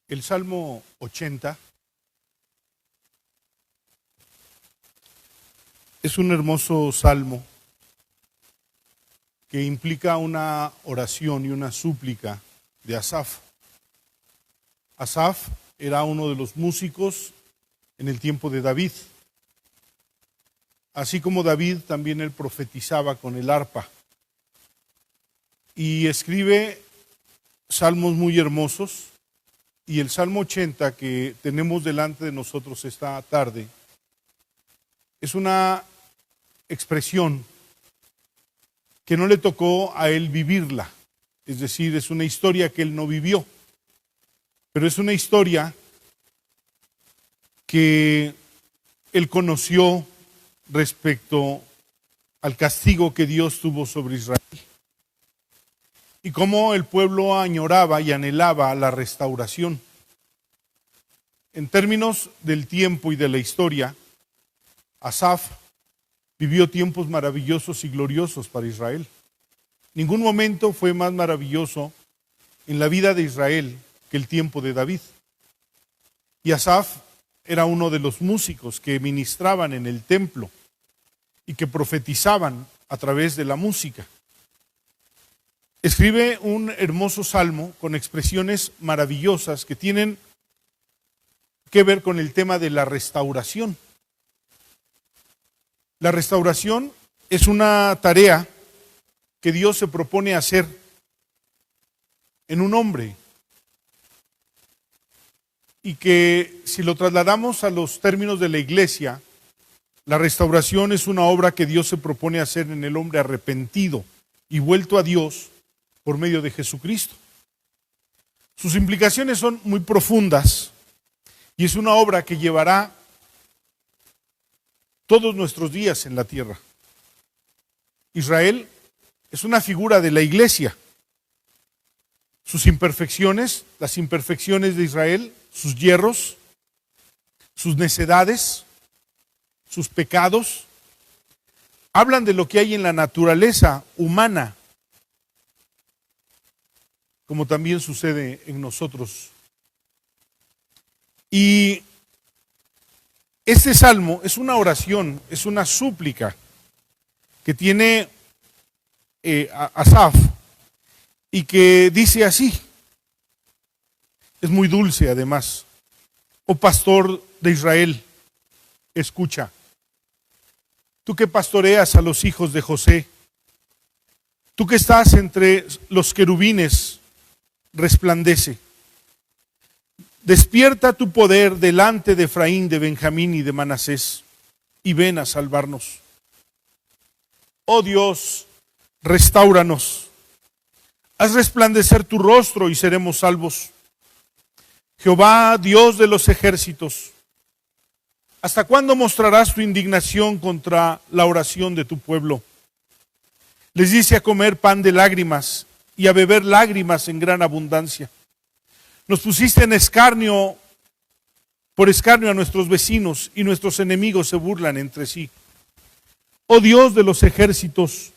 El Salmo 80 es un hermoso salmo que implica una oración y una súplica de Asaf. Asaf era uno de los músicos en el tiempo de David. Así como David, también él profetizaba con el arpa. Y escribe salmos muy hermosos. Y el Salmo 80 que tenemos delante de nosotros esta tarde es una expresión que no le tocó a él vivirla. Es decir, es una historia que él no vivió. Pero es una historia que él conoció respecto al castigo que Dios tuvo sobre Israel. Y cómo el pueblo añoraba y anhelaba la restauración. En términos del tiempo y de la historia, Asaf vivió tiempos maravillosos y gloriosos para Israel. Ningún momento fue más maravilloso en la vida de Israel que el tiempo de David. Y Asaf era uno de los músicos que ministraban en el templo y que profetizaban a través de la música. Escribe un hermoso salmo con expresiones maravillosas que tienen que ver con el tema de la restauración. La restauración es una tarea que Dios se propone hacer en un hombre y que si lo trasladamos a los términos de la iglesia, la restauración es una obra que Dios se propone hacer en el hombre arrepentido y vuelto a Dios por medio de Jesucristo. Sus implicaciones son muy profundas y es una obra que llevará todos nuestros días en la tierra. Israel es una figura de la iglesia. Sus imperfecciones, las imperfecciones de Israel, sus yerros, sus necedades, sus pecados, hablan de lo que hay en la naturaleza humana, como también sucede en nosotros. Y este salmo es una oración, es una súplica que tiene Asaf y que dice así, es muy dulce además: oh pastor de Israel, escucha. Tú que pastoreas a los hijos de José, tú que estás entre los querubines, resplandece. Despierta tu poder delante de Efraín, de Benjamín y de Manasés, y ven a salvarnos. Oh Dios, restáuranos. Haz resplandecer tu rostro y seremos salvos. Jehová, Dios de los ejércitos, ¿hasta cuándo mostrarás tu indignación contra la oración de tu pueblo? Les dice a comer pan de lágrimas y a beber lágrimas en gran abundancia. Nos pusiste en escarnio, por escarnio a nuestros vecinos, y nuestros enemigos se burlan entre sí. Oh Dios de los ejércitos,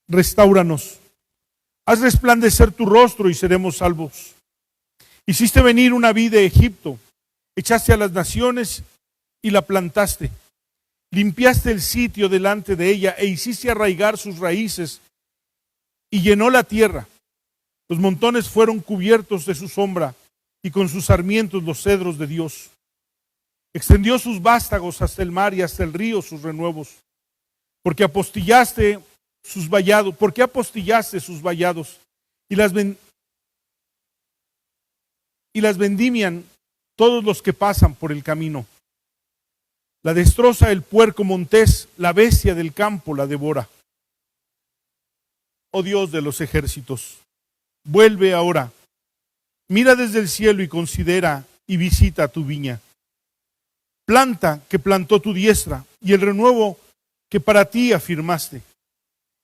restáuranos. Haz resplandecer tu rostro y seremos salvos. Hiciste venir una vid de Egipto, echaste a las naciones y la plantaste. Limpiaste el sitio delante de ella e hiciste arraigar sus raíces y llenó la tierra. Los montones fueron cubiertos de su sombra y con sus sarmientos los cedros de Dios. Extendió sus vástagos hasta el mar y hasta el río sus renuevos. Porque apostillaste sus vallados y las vendimian todos los que pasan por el camino. La destroza el puerco montés, la bestia del campo la devora. Oh Dios de los ejércitos, vuelve ahora, mira desde el cielo y considera y visita tu viña. Planta que plantó tu diestra y el renuevo que para ti afirmaste.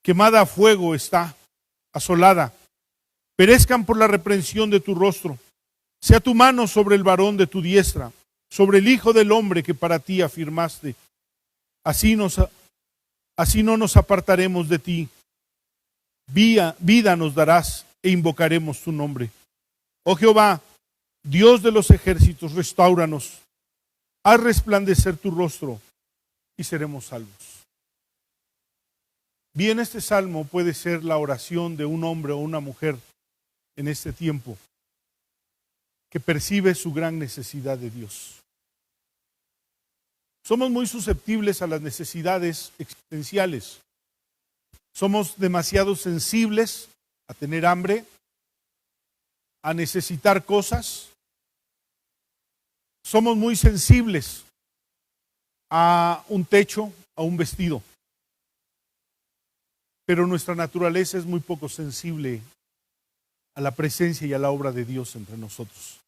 Quemada a fuego está, asolada. Perezcan por la reprensión de tu rostro. Sea tu mano sobre el varón de tu diestra, sobre el Hijo del Hombre que para ti afirmaste. Así no nos apartaremos de ti. Vida nos darás e invocaremos tu nombre. Oh Jehová, Dios de los ejércitos, restáuranos. Haz resplandecer tu rostro y seremos salvos. Bien, este salmo puede ser la oración de un hombre o una mujer en este tiempo que percibe su gran necesidad de Dios. Somos muy susceptibles a las necesidades existenciales. Somos demasiado sensibles a tener hambre, a necesitar cosas. Somos muy sensibles a un techo, a un vestido. Pero nuestra naturaleza es muy poco sensible a la presencia y a la obra de Dios entre nosotros.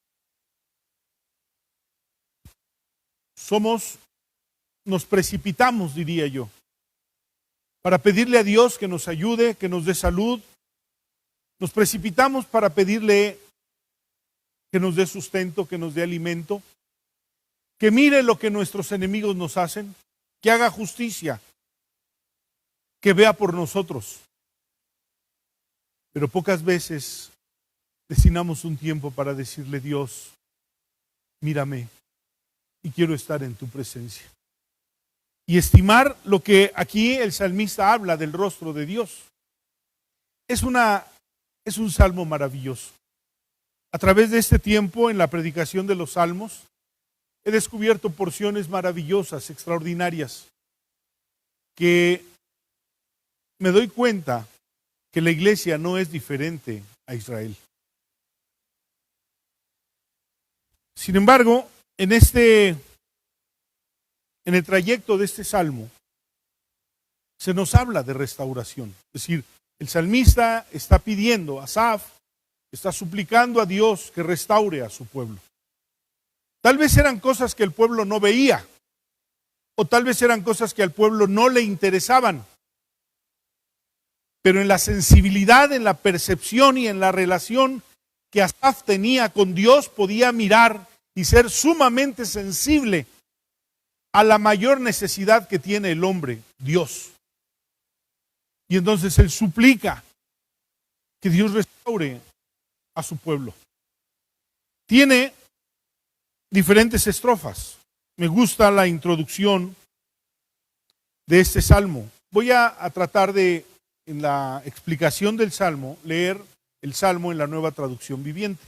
Nos precipitamos, diría yo, para pedirle a Dios que nos ayude, que nos dé salud. Nos precipitamos para pedirle que nos dé sustento, que nos dé alimento, que mire lo que nuestros enemigos nos hacen, que haga justicia, que vea por nosotros. Pero pocas veces destinamos un tiempo para decirle: Dios, mírame y quiero estar en tu presencia. Y estimar lo que aquí el salmista habla del rostro de Dios. Es un salmo maravilloso. A través de este tiempo en la predicación de los salmos, he descubierto porciones maravillosas, extraordinarias, que me doy cuenta que la iglesia no es diferente a Israel. Sin embargo, en el trayecto de este salmo, se nos habla de restauración. Es decir, el salmista está pidiendo, Asaf está suplicando a Dios que restaure a su pueblo. Tal vez eran cosas que el pueblo no veía, o tal vez eran cosas que al pueblo no le interesaban. Pero en la sensibilidad, en la percepción y en la relación que Asaf tenía con Dios, podía mirar y ser sumamente sensible a la mayor necesidad que tiene el hombre, Dios. Y entonces él suplica que Dios restaure a su pueblo. Tiene diferentes estrofas. Me gusta la introducción de este salmo. Voy a tratar de, en la explicación del salmo, leer el salmo en la Nueva Traducción Viviente.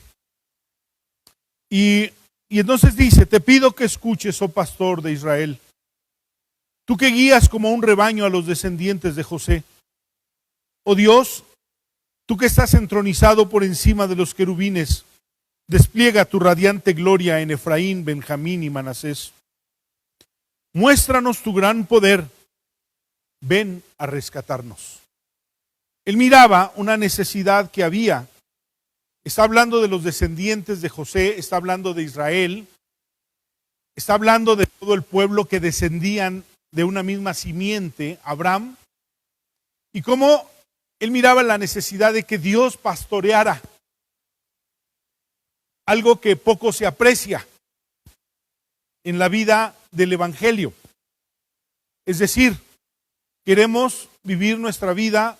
Y entonces dice: te pido que escuches, oh pastor de Israel, tú que guías como un rebaño a los descendientes de José. Oh Dios, tú que estás entronizado por encima de los querubines, despliega tu radiante gloria en Efraín, Benjamín y Manasés. Muéstranos tu gran poder, ven a rescatarnos. Él miraba una necesidad que había. Está hablando de los descendientes de José, está hablando de Israel, está hablando de todo el pueblo que descendían de una misma simiente, Abraham, y cómo él miraba la necesidad de que Dios pastoreara, algo que poco se aprecia en la vida del Evangelio. Es decir, queremos vivir nuestra vida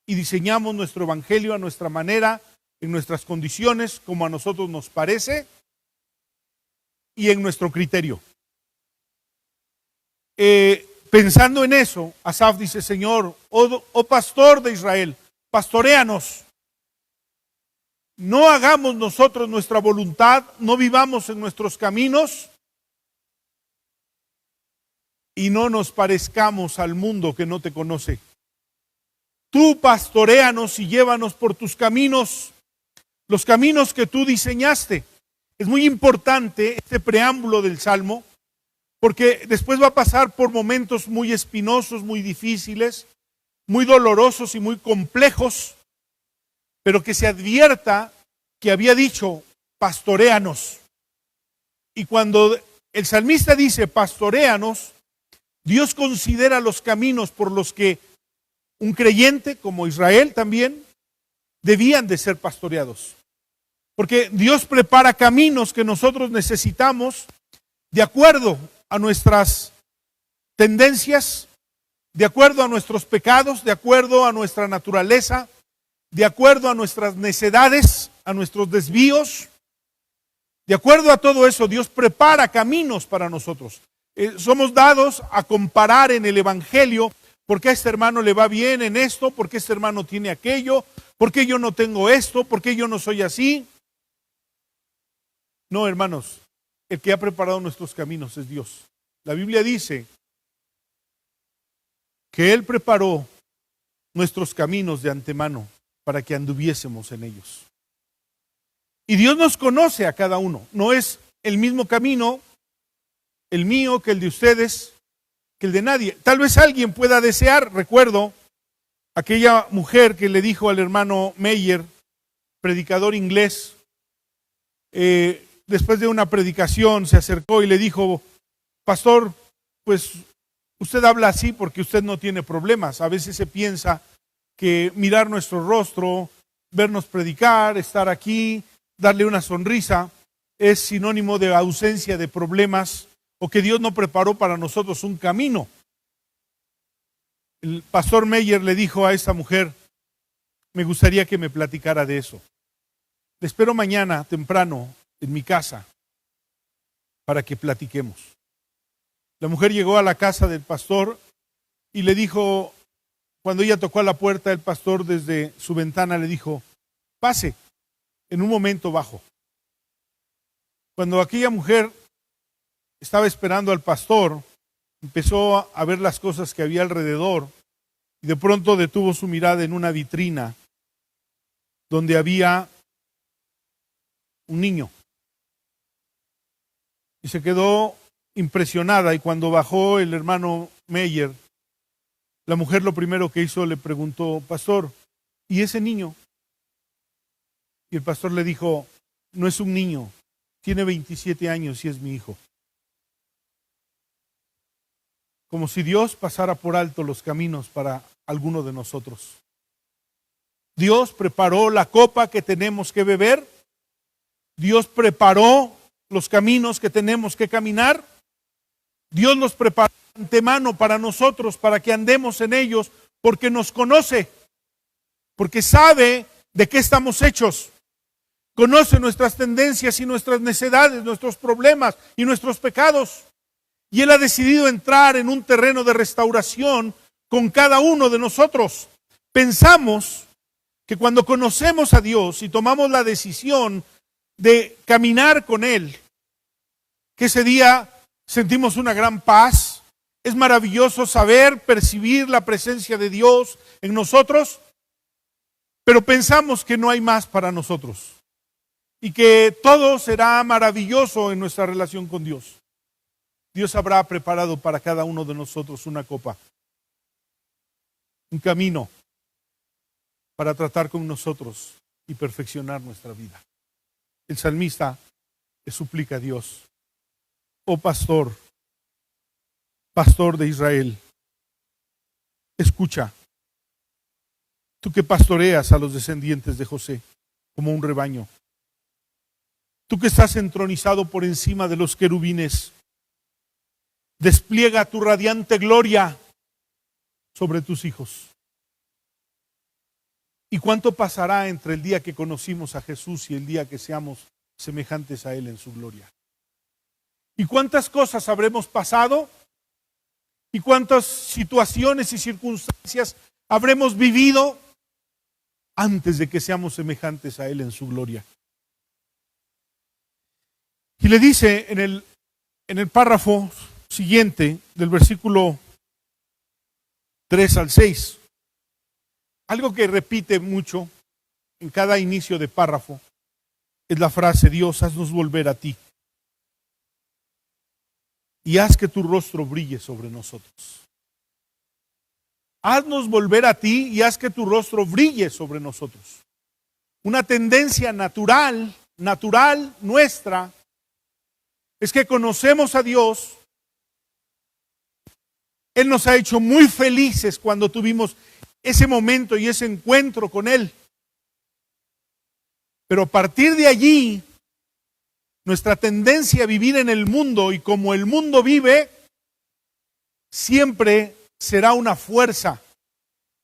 y diseñamos nuestro Evangelio a nuestra manera, en nuestras condiciones, como a nosotros nos parece y en nuestro criterio. Pensando en eso, Asaf dice: Señor, oh pastor de Israel, pastoréanos. No hagamos nosotros nuestra voluntad, no vivamos en nuestros caminos y no nos parezcamos al mundo que no te conoce. Tú pastoréanos y llévanos por tus caminos, los caminos que tú diseñaste. Es muy importante este preámbulo del Salmo, porque después va a pasar por momentos muy espinosos, muy difíciles, muy dolorosos y muy complejos, pero que se advierta que había dicho: pastoréanos. Y cuando el salmista dice pastoréanos, Dios considera los caminos por los que un creyente, como Israel también, debían de ser pastoreados. Porque Dios prepara caminos que nosotros necesitamos de acuerdo a nuestras tendencias, de acuerdo a nuestros pecados, de acuerdo a nuestra naturaleza, de acuerdo a nuestras necedades, a nuestros desvíos. De acuerdo a todo eso, Dios prepara caminos para nosotros. Somos dados a comparar en el Evangelio por qué a este hermano le va bien en esto, por qué este hermano tiene aquello, por qué yo no tengo esto, por qué yo no soy así. No, hermanos, el que ha preparado nuestros caminos es Dios. La Biblia dice que Él preparó nuestros caminos de antemano para que anduviésemos en ellos. Y Dios nos conoce a cada uno. No es el mismo camino, el mío, que el de ustedes, que el de nadie. Tal vez alguien pueda desear, recuerdo, aquella mujer que le dijo al hermano Meyer, predicador inglés, después de una predicación se acercó y le dijo: pastor, pues usted habla así porque usted no tiene problemas. A veces se piensa que mirar nuestro rostro, vernos predicar, estar aquí, darle una sonrisa, es sinónimo de ausencia de problemas o que Dios no preparó para nosotros un camino. El pastor Meyer le dijo a esta mujer: me gustaría que me platicara de eso. Le espero mañana temprano en mi casa para que platiquemos. La mujer llegó a la casa del pastor y le dijo, cuando ella tocó a la puerta, el pastor desde su ventana le dijo: pase, en un momento bajo. Cuando aquella mujer estaba esperando al pastor, empezó a ver las cosas que había alrededor y de pronto detuvo su mirada en una vitrina donde había un niño. Y se quedó impresionada, y cuando bajó el hermano Meyer, la mujer lo primero que hizo le preguntó: pastor, ¿y ese niño? Y el pastor le dijo: no es un niño, tiene 27 años y es mi hijo. Como si Dios pasara por alto los caminos para alguno de nosotros. Dios preparó la copa que tenemos que beber. Dios preparó los caminos que tenemos que caminar. Dios los preparó de antemano para nosotros, para que andemos en ellos, porque nos conoce, porque sabe de qué estamos hechos. Conoce nuestras tendencias y nuestras necedades, nuestros problemas y nuestros pecados. Y Él ha decidido entrar en un terreno de restauración con cada uno de nosotros. Pensamos que cuando conocemos a Dios y tomamos la decisión de caminar con Él, que ese día sentimos una gran paz. Es maravilloso saber, percibir la presencia de Dios en nosotros, pero pensamos que no hay más para nosotros y que todo será maravilloso en nuestra relación con Dios. Dios habrá preparado para cada uno de nosotros una copa, un camino para tratar con nosotros y perfeccionar nuestra vida. El salmista le suplica a Dios: oh pastor, pastor de Israel, escucha, tú que pastoreas a los descendientes de José como un rebaño, tú que estás entronizado por encima de los querubines, despliega tu radiante gloria sobre tus hijos. ¿Y cuánto pasará entre el día que conocimos a Jesús y el día que seamos semejantes a Él en su gloria? ¿Y cuántas cosas habremos pasado? ¿Y cuántas situaciones y circunstancias habremos vivido antes de que seamos semejantes a Él en su gloria? Y le dice en el párrafo siguiente, del versículo 3 al 6, algo que repite mucho en cada inicio de párrafo, es la frase: Dios, haznos volver a ti y haz que tu rostro brille sobre nosotros. Haznos volver a ti y haz que tu rostro brille sobre nosotros. Una tendencia natural nuestra es que conocemos a Dios. Él nos ha hecho muy felices cuando tuvimos ese momento y ese encuentro con Él. Pero a partir de allí, nuestra tendencia a vivir en el mundo y como el mundo vive, siempre será una fuerza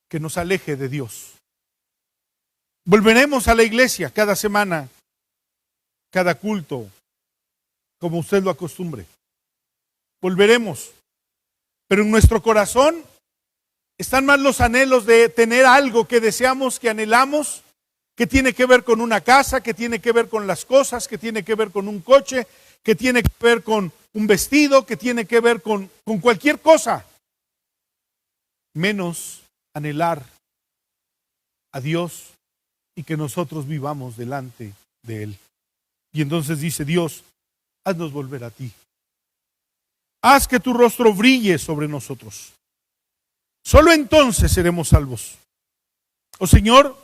que nos aleje de Dios. Volveremos a la iglesia cada semana, cada culto, como usted lo acostumbre. Volveremos. Pero en nuestro corazón están más los anhelos de tener algo que deseamos, que anhelamos, que tiene que ver con una casa, que tiene que ver con las cosas, que tiene que ver con un coche, que tiene que ver con un vestido, que tiene que ver con cualquier cosa. Menos anhelar a Dios y que nosotros vivamos delante de Él. Y entonces dice Dios, haznos volver a ti. Haz que tu rostro brille sobre nosotros. Solo entonces seremos salvos. Oh Señor,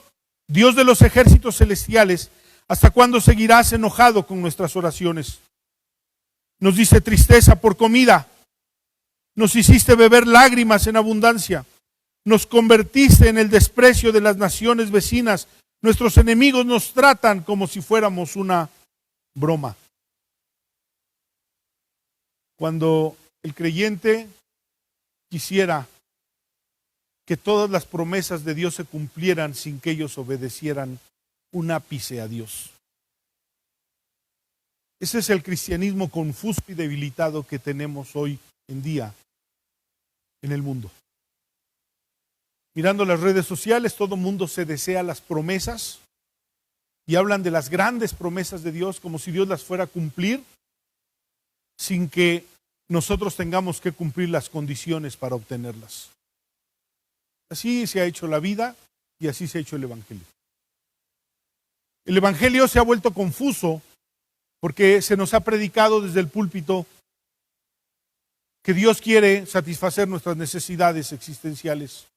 Dios de los ejércitos celestiales, ¿hasta cuándo seguirás enojado con nuestras oraciones? Nos dice tristeza por comida. Nos hiciste beber lágrimas en abundancia. Nos convertiste en el desprecio de las naciones vecinas. Nuestros enemigos nos tratan como si fuéramos una broma. Cuando el creyente quisiera que todas las promesas de Dios se cumplieran sin que ellos obedecieran un ápice a Dios. Ese es el cristianismo confuso y debilitado que tenemos hoy en día en el mundo. Mirando las redes sociales, todo el mundo se desea las promesas y hablan de las grandes promesas de Dios como si Dios las fuera a cumplir sin que nosotros tengamos que cumplir las condiciones para obtenerlas. Así se ha hecho la vida y así se ha hecho el Evangelio. El Evangelio se ha vuelto confuso porque se nos ha predicado desde el púlpito que Dios quiere satisfacer nuestras necesidades existenciales,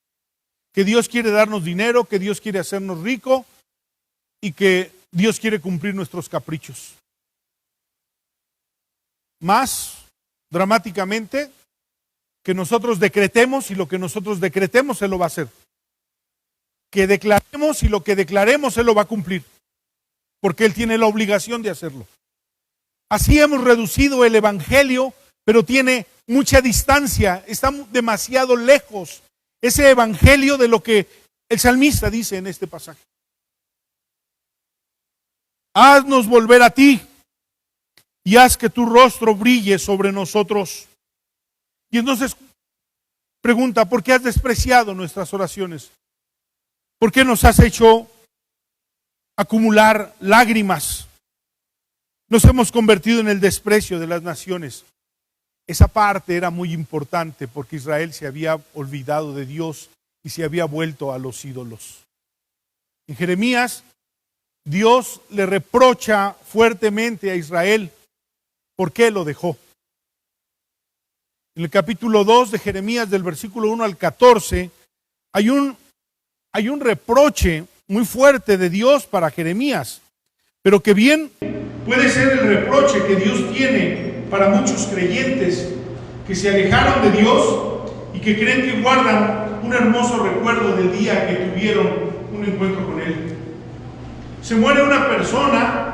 que Dios quiere darnos dinero, que Dios quiere hacernos rico y que Dios quiere cumplir nuestros caprichos. Más dramáticamente, que nosotros decretemos y lo que nosotros decretemos Él lo va a hacer. Que declaremos y lo que declaremos Él lo va a cumplir, porque Él tiene la obligación de hacerlo. Así hemos reducido el Evangelio, pero tiene mucha distancia, está demasiado lejos ese Evangelio de lo que el salmista dice en este pasaje. Haznos volver a ti y haz que tu rostro brille sobre nosotros. Y entonces pregunta, ¿por qué has despreciado nuestras oraciones? ¿Por qué nos has hecho acumular lágrimas? Nos hemos convertido en el desprecio de las naciones. Esa parte era muy importante porque Israel se había olvidado de Dios y se había vuelto a los ídolos. En Jeremías, Dios le reprocha fuertemente a Israel por qué lo dejó. En el capítulo 2 de Jeremías, del versículo 1 al 14, hay un reproche muy fuerte de Dios para Jeremías, pero que bien puede ser el reproche que Dios tiene para muchos creyentes que se alejaron de Dios y que creen que guardan un hermoso recuerdo del día que tuvieron un encuentro con Él. Se muere una persona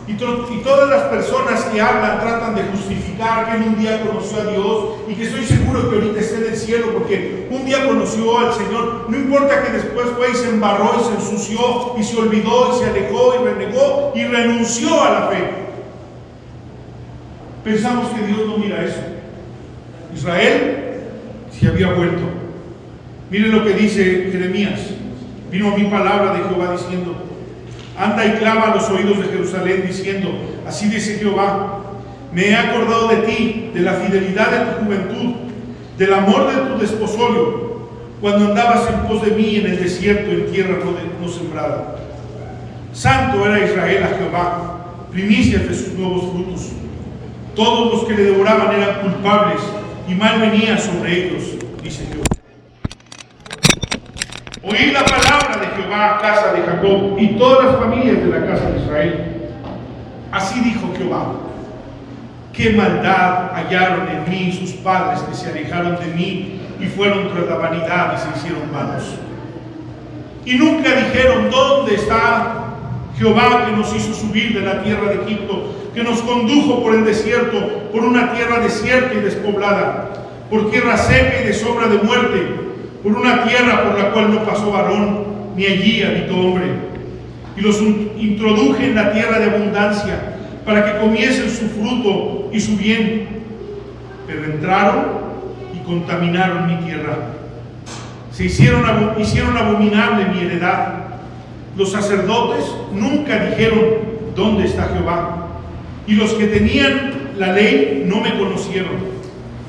y todas las personas que hablan tratan de justificar que en un día conoció a Dios y que estoy seguro que ahorita esté en el cielo porque un día conoció al Señor. No importa que después fue y se embarró y se ensució y se olvidó y se alejó y renegó y renunció a la fe. Pensamos que Dios no mira eso. Israel se había vuelto. Miren lo que dice Jeremías. Vino a mí palabra de Jehová diciendo: anda y clama a los oídos de Jerusalén diciendo, así dice Jehová, me he acordado de ti, de la fidelidad de tu juventud, del amor de tu desposorio, cuando andabas en pos de mí en el desierto, en tierra no sembrada. Santo era Israel a Jehová, primicias de sus nuevos frutos. Todos los que le devoraban eran culpables, y mal venía sobre ellos, dice Jehová. Oí la palabra de Jehová, casa de Jacob, y todas las familias de la casa de Israel. Así dijo Jehová: qué maldad hallaron en mí sus padres que se alejaron de mí y fueron tras la vanidad y se hicieron vanos. Y nunca dijeron: ¿dónde está Jehová que nos hizo subir de la tierra de Egipto, que nos condujo por el desierto, por una tierra desierta y despoblada, por tierra seca y de sombra de muerte, por una tierra por la cual no pasó varón, ni allí habitó hombre? Y los introduje en la tierra de abundancia, para que comiesen su fruto y su bien. Pero entraron y contaminaron mi tierra. Hicieron abominable mi heredad. Los sacerdotes nunca dijeron: ¿dónde está Jehová? Y los que tenían la ley no me conocieron.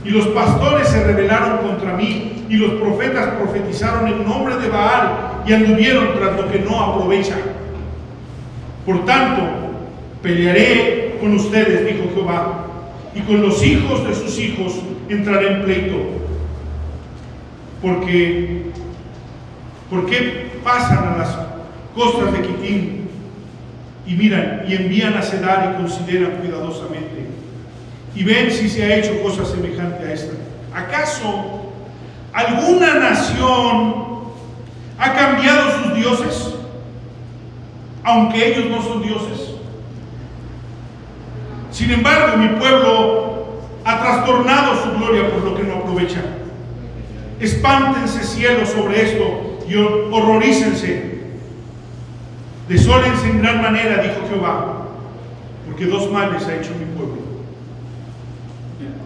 Y los pastores se rebelaron contra mí, y los profetas profetizaron en nombre de Baal, y anduvieron tras lo que no aprovecha. Por tanto, pelearé con ustedes, dijo Jehová, y con los hijos de sus hijos entraré en pleito. ¿Por qué pasan a las costas de Quitim y miran y envían a Cedar y consideran cuidadosamente y ven si se ha hecho cosa semejante a esta? ¿Acaso alguna nación ha cambiado sus dioses, aunque ellos no son dioses? Sin embargo, mi pueblo ha trastornado su gloria por lo que no aprovecha. Espántense cielos sobre esto y horrorícense. Desólense en gran manera, dijo Jehová, porque dos males ha hecho mi pueblo.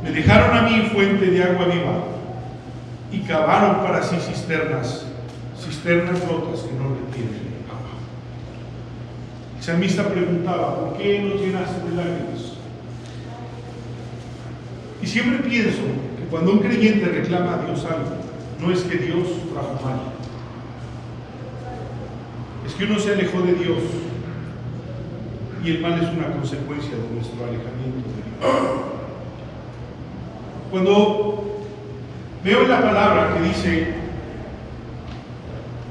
Me dejaron a mí fuente de agua viva y cavaron para sí cisternas rotas que no retienen agua. El salmista preguntaba: ¿por qué nos llenaste de lágrimas? Y siempre pienso que cuando un creyente reclama a Dios algo, no es que Dios trajo mal, es que uno se alejó de Dios, y el mal es una consecuencia de nuestro alejamiento de Dios. Cuando veo en la palabra que dice: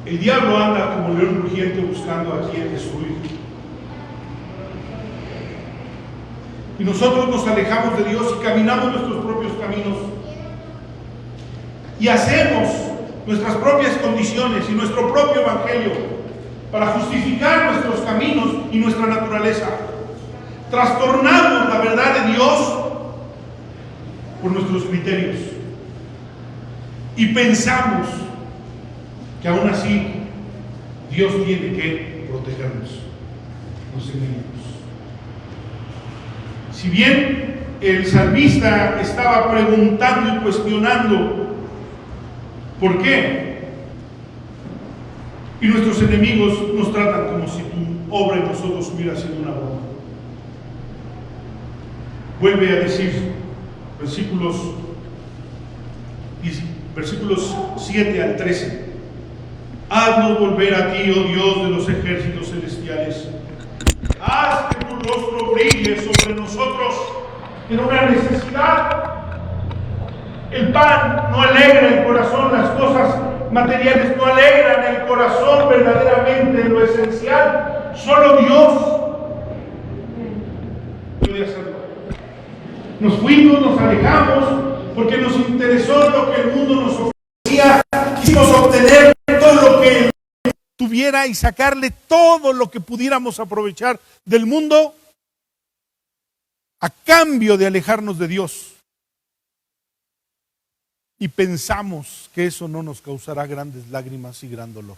el diablo anda como león rugiente buscando a quien destruir, y nosotros nos alejamos de Dios y caminamos nuestros propios caminos y hacemos nuestras propias condiciones y nuestro propio evangelio para justificar nuestros caminos y nuestra naturaleza. Trastornamos la verdad de Dios por nuestros criterios y pensamos que aún así Dios tiene que protegernos. Nos engañamos. Si bien el salmista estaba preguntando y cuestionando ¿por qué? Y nuestros enemigos nos tratan como si tu obra en nosotros hubiera sido una broma. Vuelve a decir, versículos 7 al 13: haznos volver a ti, oh Dios de los ejércitos celestiales. Haz que tu rostro brille sobre nosotros en una necesidad. El pan no alegra el corazón, las cosas materiales no alegran el corazón verdaderamente en lo esencial. Solo Dios puede hacerlo. Nos fuimos, nos alejamos, porque nos interesó lo que el mundo nos ofrecía. Quisimos obtener todo lo que tuviera y sacarle todo lo que pudiéramos aprovechar del mundo a cambio de alejarnos de Dios. Y pensamos que eso no nos causará grandes lágrimas y gran dolor.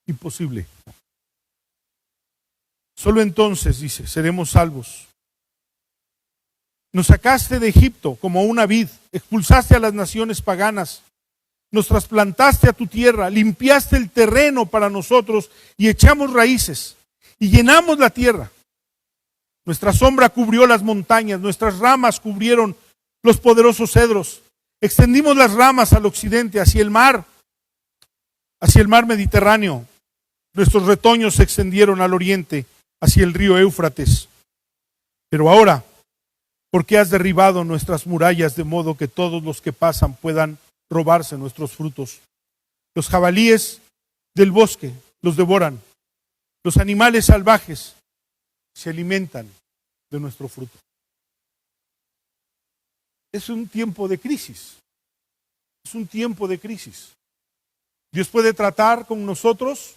Imposible. Solo entonces, dice, seremos salvos. Nos sacaste de Egipto como una vid, expulsaste a las naciones paganas, nos trasplantaste a tu tierra, limpiaste el terreno para nosotros y echamos raíces y llenamos la tierra. Nuestra sombra cubrió las montañas, nuestras ramas cubrieron los poderosos cedros. Extendimos las ramas al occidente, hacia el mar Mediterráneo. Nuestros retoños se extendieron al oriente, hacia el río Éufrates. Pero ahora, ¿por qué has derribado nuestras murallas de modo que todos los que pasan puedan robarse nuestros frutos? Los jabalíes del bosque los devoran. Los animales salvajes se alimentan de nuestro fruto. Es un tiempo de crisis. Es un tiempo de crisis. Dios puede tratar con nosotros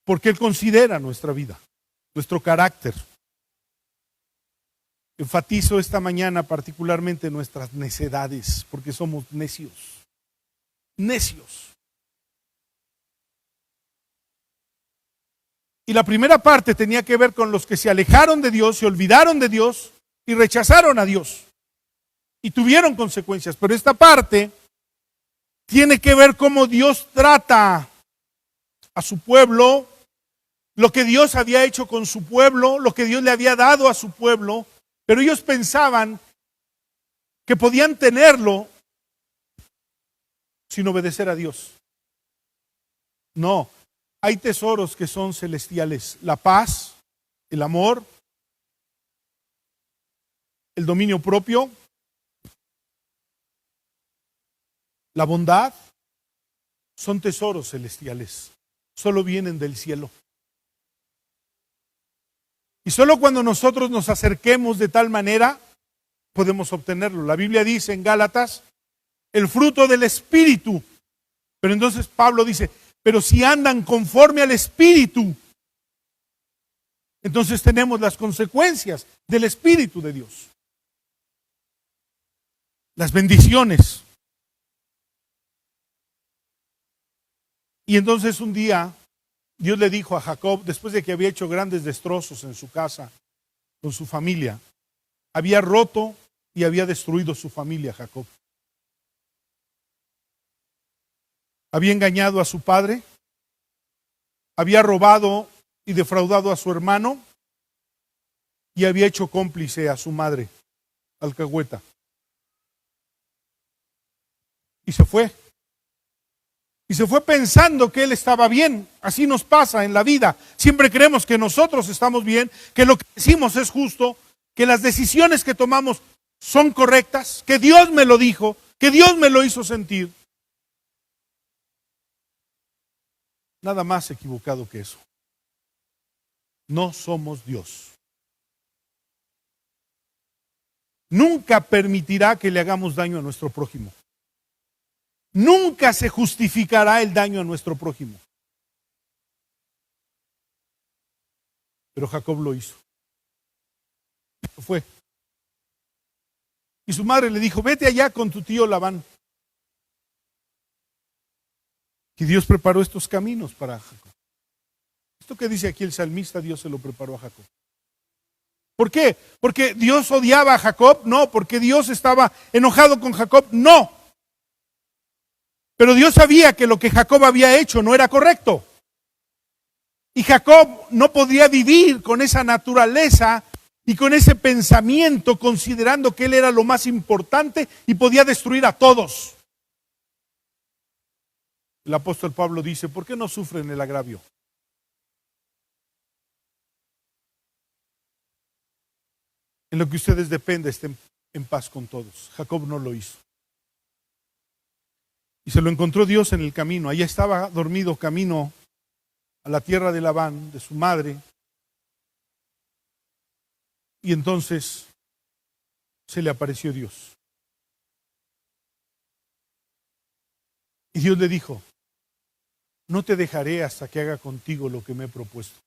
porque Él considera nuestra vida, nuestro carácter. Enfatizo esta mañana particularmente nuestras necedades, porque somos necios. Necios. Y la primera parte tenía que ver con los que se alejaron de Dios, se olvidaron de Dios y rechazaron a Dios. Y tuvieron consecuencias. Pero esta parte tiene que ver cómo Dios trata a su pueblo, lo que Dios había hecho con su pueblo, lo que Dios le había dado a su pueblo. Pero ellos pensaban que podían tenerlo sin obedecer a Dios. No. Hay tesoros que son celestiales: la paz, el amor, el dominio propio, la bondad. Son tesoros celestiales. Solo vienen del cielo. Y solo cuando nosotros nos acerquemos de tal manera, podemos obtenerlo. La Biblia dice en Gálatas, el fruto del Espíritu. Pero entonces Pablo dice, pero si andan conforme al Espíritu, entonces tenemos las consecuencias del Espíritu de Dios. Las bendiciones. Y entonces un día Dios le dijo a Jacob, después de que había hecho grandes destrozos en su casa, con su familia, había roto y había destruido su familia Jacob. Había engañado a su padre, había robado y defraudado a su hermano y había hecho cómplice a su madre, alcahueta. Y se fue. Y se fue pensando que él estaba bien. Así nos pasa en la vida. Siempre creemos que nosotros estamos bien, que lo que decimos es justo, que las decisiones que tomamos son correctas, que Dios me lo dijo, que Dios me lo hizo sentir. Nada más equivocado que eso. No somos Dios. Nunca permitirá que le hagamos daño a nuestro prójimo. Nunca se justificará el daño a nuestro prójimo. Pero Jacob lo hizo. Fue. Y su madre le dijo, vete allá con tu tío Labán. Y Dios preparó estos caminos para Jacob. Esto que dice aquí el salmista, Dios se lo preparó a Jacob. ¿Por qué? ¿Porque Dios odiaba a Jacob? No. ¿Porque Dios estaba enojado con Jacob? No. Pero Dios sabía que lo que Jacob había hecho no era correcto. Y Jacob no podía vivir con esa naturaleza y con ese pensamiento, considerando que él era lo más importante y podía destruir a todos. El apóstol Pablo dice, ¿por qué no sufren el agravio? En lo que ustedes dependen, estén en paz con todos. Jacob no lo hizo. Y se lo encontró Dios en el camino. Allá estaba dormido camino a la tierra de Labán, de su madre. Y entonces se le apareció Dios. Y Dios le dijo, no te dejaré hasta que haga contigo lo que me he propuesto.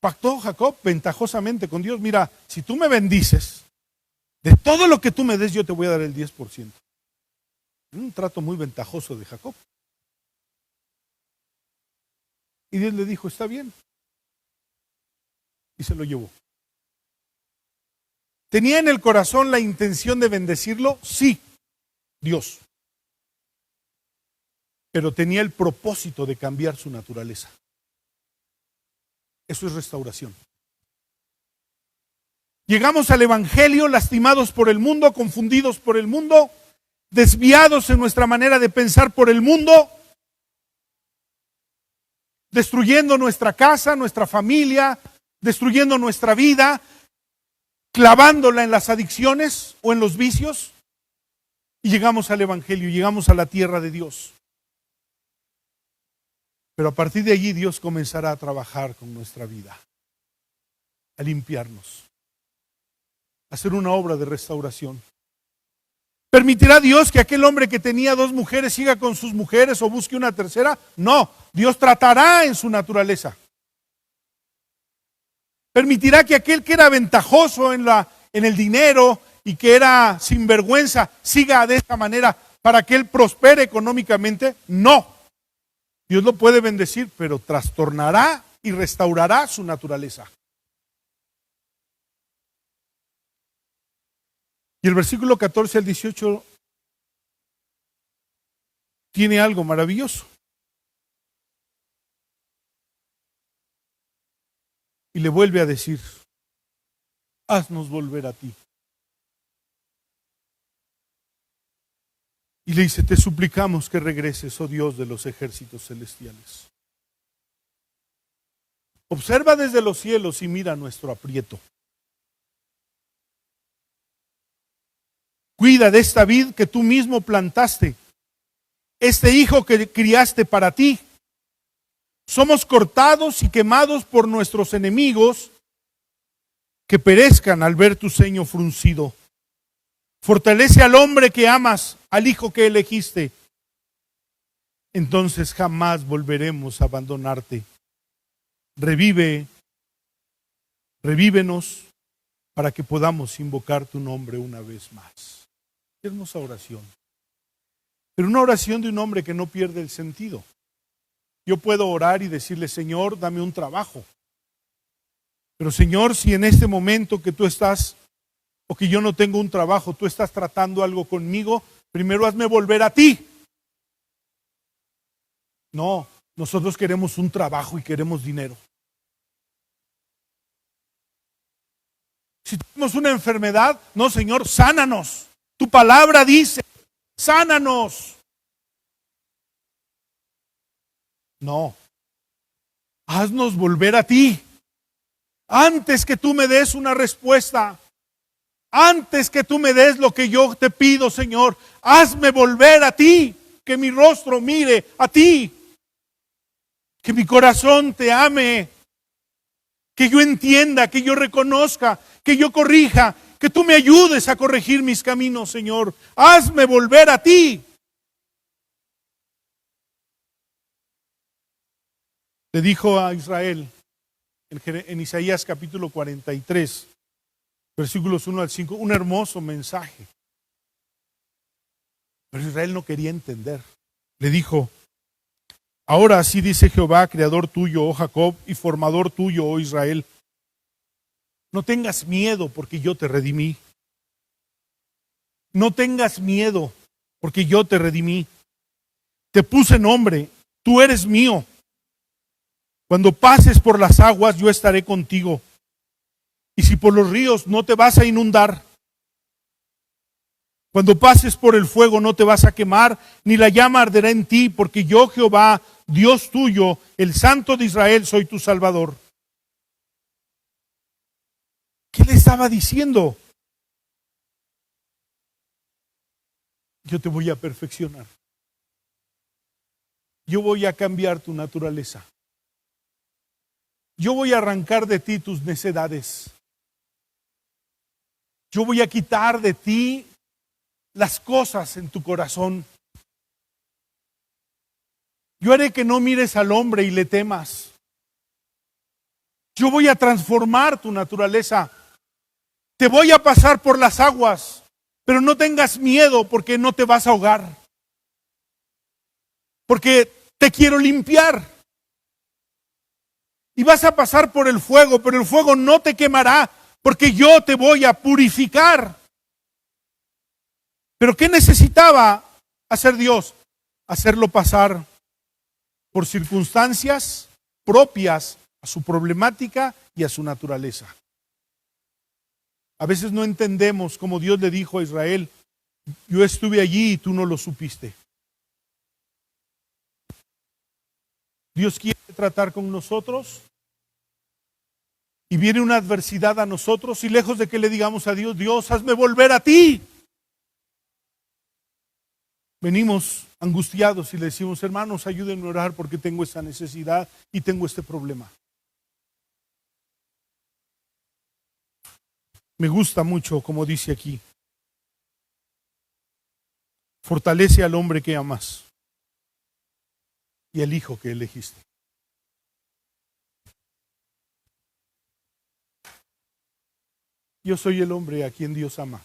Pactó Jacob ventajosamente con Dios. Mira, si tú me bendices, de todo lo que tú me des, yo te voy a dar el 10%. Un trato muy ventajoso de Jacob. Y Dios le dijo, está bien. Y se lo llevó. ¿Tenía en el corazón la intención de bendecirlo? Sí, Dios. Pero tenía el propósito de cambiar su naturaleza. Eso es restauración. Llegamos al Evangelio lastimados por el mundo, confundidos por el mundo, desviados en nuestra manera de pensar por el mundo, destruyendo nuestra casa, nuestra familia, destruyendo nuestra vida, clavándola en las adicciones o en los vicios. Y llegamos al Evangelio, llegamos a la tierra de Dios. Pero a partir de allí Dios comenzará a trabajar con nuestra vida, a limpiarnos, a hacer una obra de restauración. ¿Permitirá Dios que aquel hombre que tenía 2 mujeres siga con sus mujeres o busque una tercera? No, Dios tratará en su naturaleza. ¿Permitirá que aquel que era ventajoso en el dinero y que era sinvergüenza siga de esta manera para que él prospere económicamente? No. Dios lo puede bendecir, pero trastornará y restaurará su naturaleza. Y el versículo 14 al 18 tiene algo maravilloso. Y le vuelve a decir, haznos volver a ti. Y le dice, te suplicamos que regreses, oh Dios de los ejércitos celestiales. Observa desde los cielos y mira nuestro aprieto. Cuida de esta vid que tú mismo plantaste, este hijo que criaste para ti. Somos cortados y quemados por nuestros enemigos, que perezcan al ver tu ceño fruncido. Fortalece al hombre que amas, al hijo que elegiste. Entonces jamás volveremos a abandonarte. Revívenos para que podamos invocar tu nombre una vez más. Qué hermosa oración. Pero una oración de un hombre que no pierde el sentido. Yo puedo orar y decirle, Señor, dame un trabajo. Pero Señor, si en este momento que tú estás, o que yo no tengo un trabajo, tú estás tratando algo conmigo, primero hazme volver a ti. No, nosotros queremos un trabajo y queremos dinero. Si tenemos una enfermedad, no, Señor, sánanos. Tu palabra dice, sánanos. No, haznos volver a ti. Antes que tú me des una respuesta, antes que tú me des lo que yo te pido, Señor, hazme volver a ti, que mi rostro mire a ti, que mi corazón te ame, que yo entienda, que yo reconozca, que yo corrija, que tú me ayudes a corregir mis caminos, Señor. Hazme volver a ti. Le dijo a Israel en Isaías capítulo 43, versículos 1 al 5, un hermoso mensaje. Pero Israel no quería entender. Le dijo, ahora así dice Jehová, creador tuyo, oh Jacob, y formador tuyo, oh Israel. No tengas miedo porque yo te redimí. No tengas miedo porque yo te redimí. Te puse nombre, tú eres mío. Cuando pases por las aguas, yo estaré contigo. Y si por los ríos, no te vas a inundar. Cuando pases por el fuego, no te vas a quemar, ni la llama arderá en ti, porque yo, Jehová, Dios tuyo, el Santo de Israel, soy tu Salvador. ¿Qué le estaba diciendo? Yo te voy a perfeccionar. Yo voy a cambiar tu naturaleza. Yo voy a arrancar de ti tus necedades. Yo voy a quitar de ti las cosas en tu corazón. Yo haré que no mires al hombre y le temas. Yo voy a transformar tu naturaleza. Te voy a pasar por las aguas, pero no tengas miedo porque no te vas a ahogar. Porque te quiero limpiar. Y vas a pasar por el fuego, pero el fuego no te quemará, porque yo te voy a purificar. Pero ¿qué necesitaba hacer Dios? Hacerlo pasar por circunstancias propias a su problemática y a su naturaleza. A veces no entendemos como Dios le dijo a Israel, yo estuve allí y tú no lo supiste. Dios quiere tratar con nosotros y viene una adversidad a nosotros y lejos de que le digamos a Dios, Dios, hazme volver a ti. Venimos angustiados y le decimos, hermanos, ayúdenme a orar porque tengo esa necesidad y tengo este problema. Me gusta mucho como dice aquí. Fortalece al hombre que amas y al hijo que elegiste. Yo soy el hombre a quien Dios ama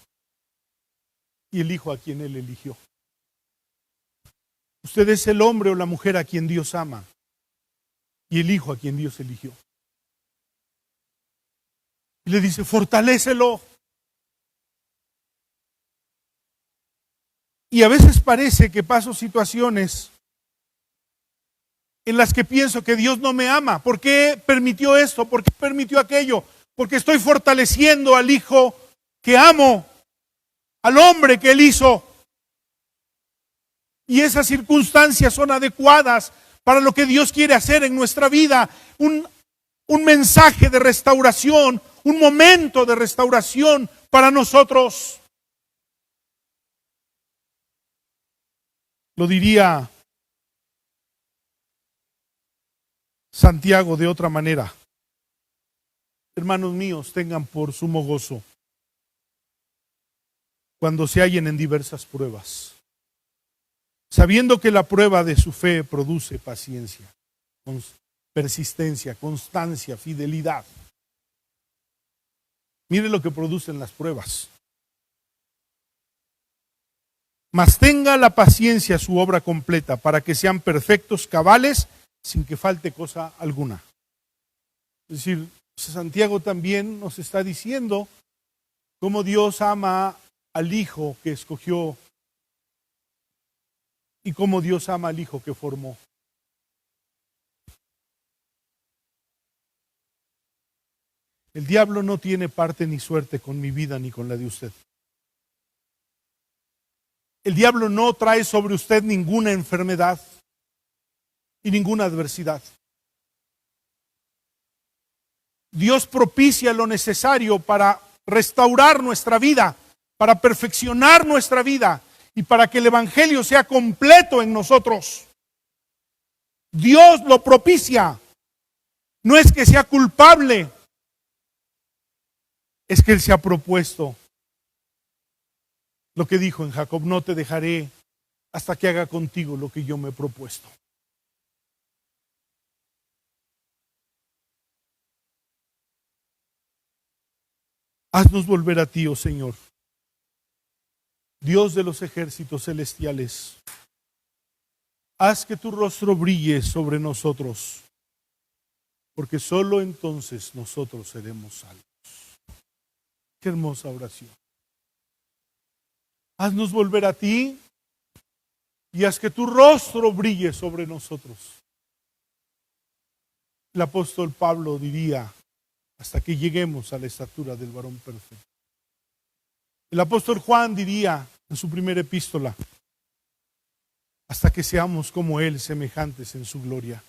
y el hijo a quien Él eligió. Usted es el hombre o la mujer a quien Dios ama y el hijo a quien Dios eligió. Y le dice, fortalécelo. Y a veces parece que paso situaciones en las que pienso que Dios no me ama. ¿Por qué permitió esto? ¿Por qué permitió aquello? Porque estoy fortaleciendo al hijo que amo, al hombre que Él hizo. Y esas circunstancias son adecuadas para lo que Dios quiere hacer en nuestra vida. Un mensaje de restauración, un momento de restauración para nosotros. Lo diría Santiago de otra manera. Hermanos míos, tengan por sumo gozo cuando se hallen en diversas pruebas, sabiendo que la prueba de su fe produce paciencia, persistencia, constancia, fidelidad. Mire lo que producen las pruebas. Mas tenga la paciencia su obra completa, para que sean perfectos, cabales, sin que falte cosa alguna. Es decir, Santiago también nos está diciendo cómo Dios ama al hijo que escogió y cómo Dios ama al hijo que formó. El diablo no tiene parte ni suerte con mi vida ni con la de usted. El diablo no trae sobre usted ninguna enfermedad y ninguna adversidad. Dios propicia lo necesario para restaurar nuestra vida, para perfeccionar nuestra vida y para que el Evangelio sea completo en nosotros. Dios lo propicia. No es que sea culpable, es que Él se ha propuesto. Lo que dijo en Jacob, no te dejaré hasta que haga contigo lo que yo me he propuesto. Haznos volver a ti, oh Señor, Dios de los ejércitos celestiales. Haz que tu rostro brille sobre nosotros, porque solo entonces nosotros seremos salvos. Qué hermosa oración. Haznos volver a ti y haz que tu rostro brille sobre nosotros. El apóstol Pablo diría, hasta que lleguemos a la estatura del varón perfecto. El apóstol Juan diría en su primera epístola, hasta que seamos como Él, semejantes en su gloria.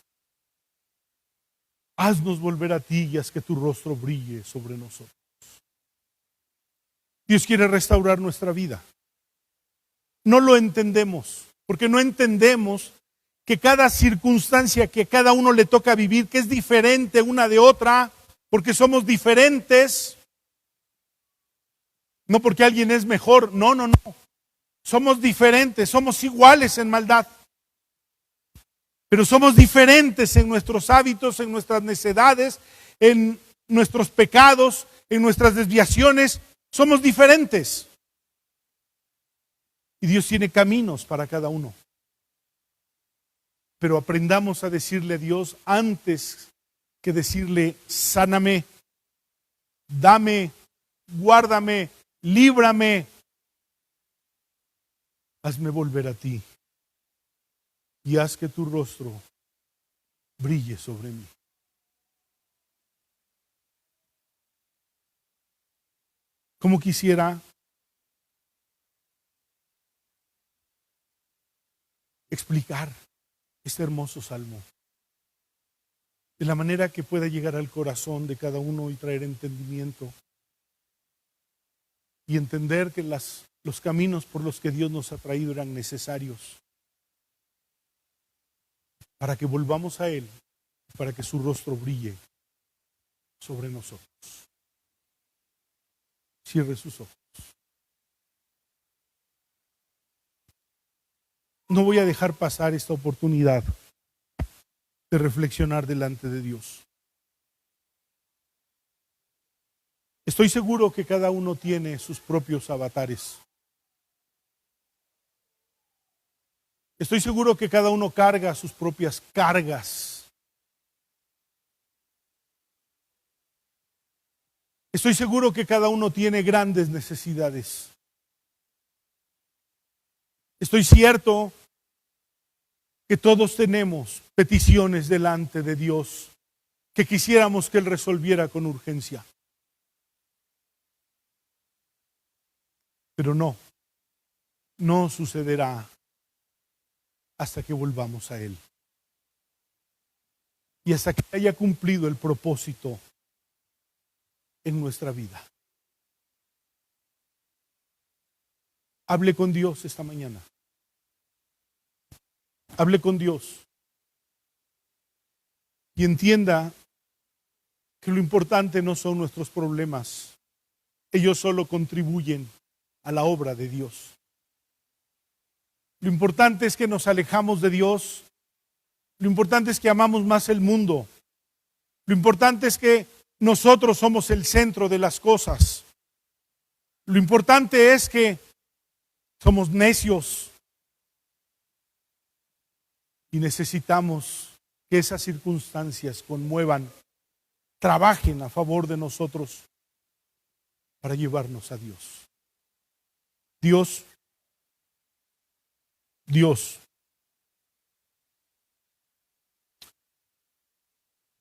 Haznos volver a ti y haz que tu rostro brille sobre nosotros. Dios quiere restaurar nuestra vida. No lo entendemos, porque no entendemos que cada circunstancia que a cada uno le toca vivir, que es diferente una de otra, porque somos diferentes, no porque alguien es mejor, no. Somos diferentes, somos iguales en maldad, pero somos diferentes en nuestros hábitos, en nuestras necedades, en nuestros pecados, en nuestras desviaciones, somos diferentes. Y Dios tiene caminos para cada uno. Pero aprendamos a decirle a Dios antes que decirle, sáname, dame, guárdame, líbrame. Hazme volver a ti y haz que tu rostro brille sobre mí. Como quisiera explicar este hermoso salmo de la manera que pueda llegar al corazón de cada uno y traer entendimiento y entender que los caminos por los que Dios nos ha traído eran necesarios para que volvamos a Él, para que su rostro brille sobre nosotros. Cierre sus ojos. No voy a dejar pasar esta oportunidad de reflexionar delante de Dios. Estoy seguro que cada uno tiene sus propios avatares. Estoy seguro que cada uno carga sus propias cargas. Estoy seguro que cada uno tiene grandes necesidades. Estoy cierto que todos tenemos peticiones delante de Dios que quisiéramos que Él resolviera con urgencia. Pero no sucederá hasta que volvamos a Él. Y hasta que haya cumplido el propósito en nuestra vida. Hable con Dios esta mañana. Hable con Dios. Y entienda que lo importante no son nuestros problemas. Ellos solo contribuyen a la obra de Dios. Lo importante es que nos alejamos de Dios. Lo importante es que amamos más el mundo. Lo importante es que nosotros somos el centro de las cosas. Lo importante es que somos necios y necesitamos que esas circunstancias conmuevan, trabajen a favor de nosotros para llevarnos a Dios. Dios.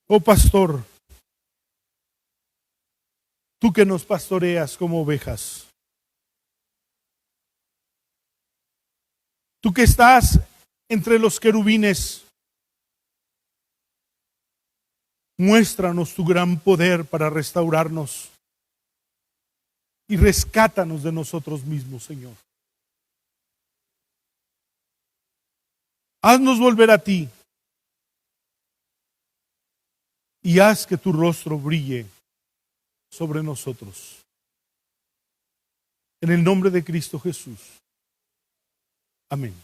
Oh pastor, tú que nos pastoreas como ovejas, tú que estás entre los querubines, muéstranos tu gran poder para restaurarnos y rescátanos de nosotros mismos, Señor. Haznos volver a ti y haz que tu rostro brille sobre nosotros. En el nombre de Cristo Jesús. Amén.